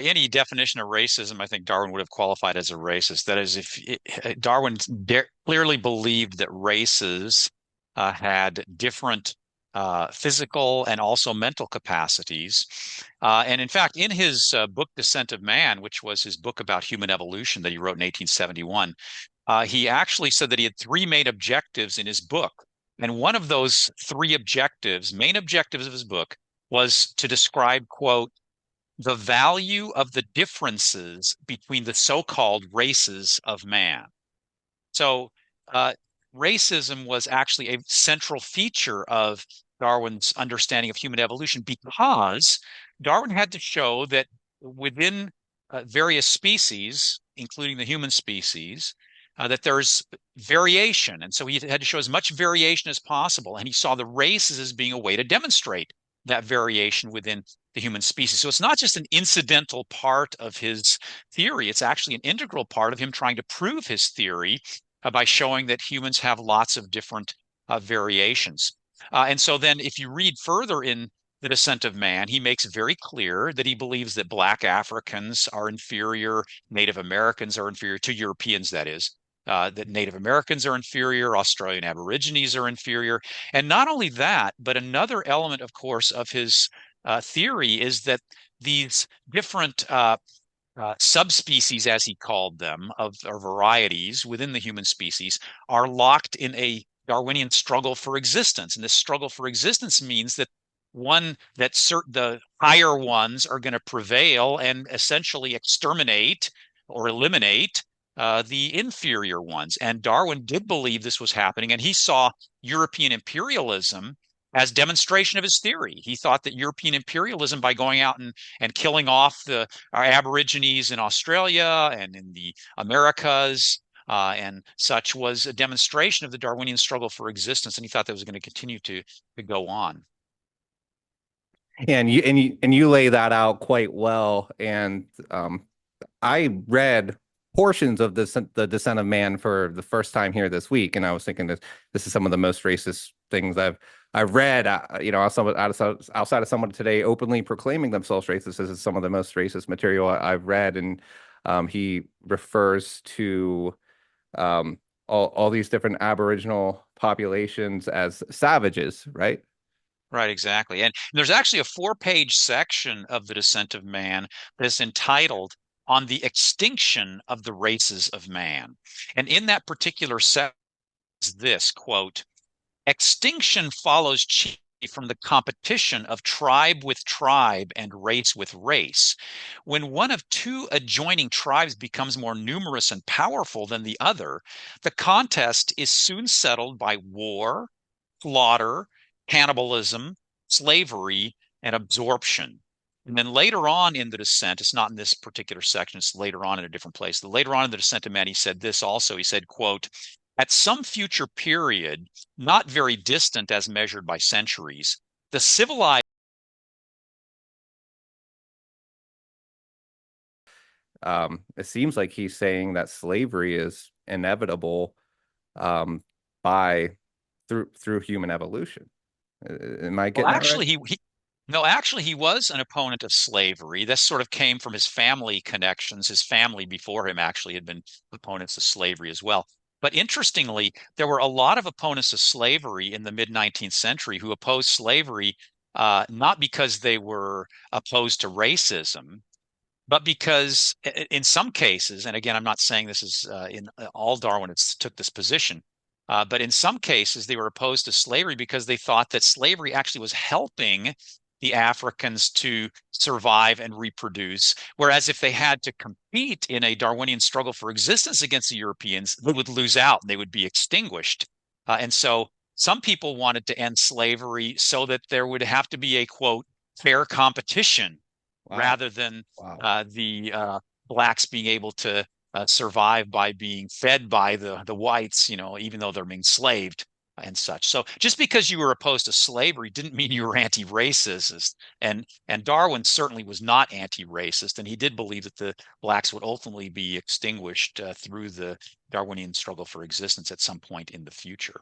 any definition of racism, I think Darwin would have qualified as a racist. That is, Darwin clearly believed that races had different physical and also mental capacities. And in fact, in his book Descent of Man, which was his book about human evolution that he wrote in 1871, he actually said that he had three main objectives in his book. And one of those three objectives, main objectives of his book, was to describe, quote, the value of the differences between the so-called races of man. So, uh, racism was actually a central feature of Darwin's understanding of human evolution because Darwin had to show that within various species, including the human species, that there's variation. And so he had to show as much variation as possible. And he saw the races as being a way to demonstrate that variation within the human species. So it's not just an incidental part of his theory, it's actually an integral part of him trying to prove his theory by showing that humans have lots of different variations. And so then if you read further in The Descent of Man, he makes very clear that he believes that Black Africans are inferior, Native Americans are inferior to Europeans, that is. That Native Americans are inferior, Australian Aborigines are inferior. And not only that, but another element, of course, of his theory is that these different subspecies, as he called them, of or varieties within the human species, are locked in a Darwinian struggle for existence. And this struggle for existence means that the higher ones are going to prevail and essentially exterminate or eliminate the inferior ones. And Darwin did believe this was happening, and he saw European imperialism as demonstration of his theory. He thought that European imperialism, by going out and killing off our Aborigines in Australia and in the Americas and such, was a demonstration of the Darwinian struggle for existence, and he thought that was going to continue to go on. And you lay that out quite well. And I read portions of the Descent of Man for the first time here this week, and I was thinking this is some of the most racist things I've read. Outside of someone today openly proclaiming themselves racist, this is some of the most racist material I've read. And he refers to all these different Aboriginal populations as savages, right? Right, exactly. And there's actually a four-page section of The Descent of Man that's entitled On the Extinction of the Races of Man. And in that particular section is this, quote, extinction follows chiefly from the competition of tribe with tribe and race with race. When one of two adjoining tribes becomes more numerous and powerful than the other, the contest is soon settled by war, slaughter, cannibalism, slavery, and absorption. And then later on in the Descent, it's not in this particular section, it's later on in a different place. Later on in the Descent of Man, he said this also. He said, quote, at some future period, not very distant as measured by centuries, the civilized. It seems like he's saying that slavery is inevitable um, by through human evolution. Am I Well, getting that right? actually, no, actually, he was an opponent of slavery. This sort of came from his family connections. His family before him actually had been opponents of slavery as well. But interestingly, there were a lot of opponents of slavery in the mid 19th century who opposed slavery not because they were opposed to racism, but because in some cases, and again, I'm not saying this is in all Darwinists took this position, but in some cases they were opposed to slavery because they thought that slavery actually was helping the Africans to survive and reproduce. Whereas if they had to compete in a Darwinian struggle for existence against the Europeans, they would lose out and they would be extinguished. And so some people wanted to end slavery so that there would have to be a quote, fair competition Wow. rather than Wow. the blacks being able to survive by being fed by the whites, even though they're being enslaved and such. So just because you were opposed to slavery didn't mean you were anti-racist. And Darwin certainly was not anti-racist, and he did believe that the blacks would ultimately be extinguished through the Darwinian struggle for existence at some point in the future.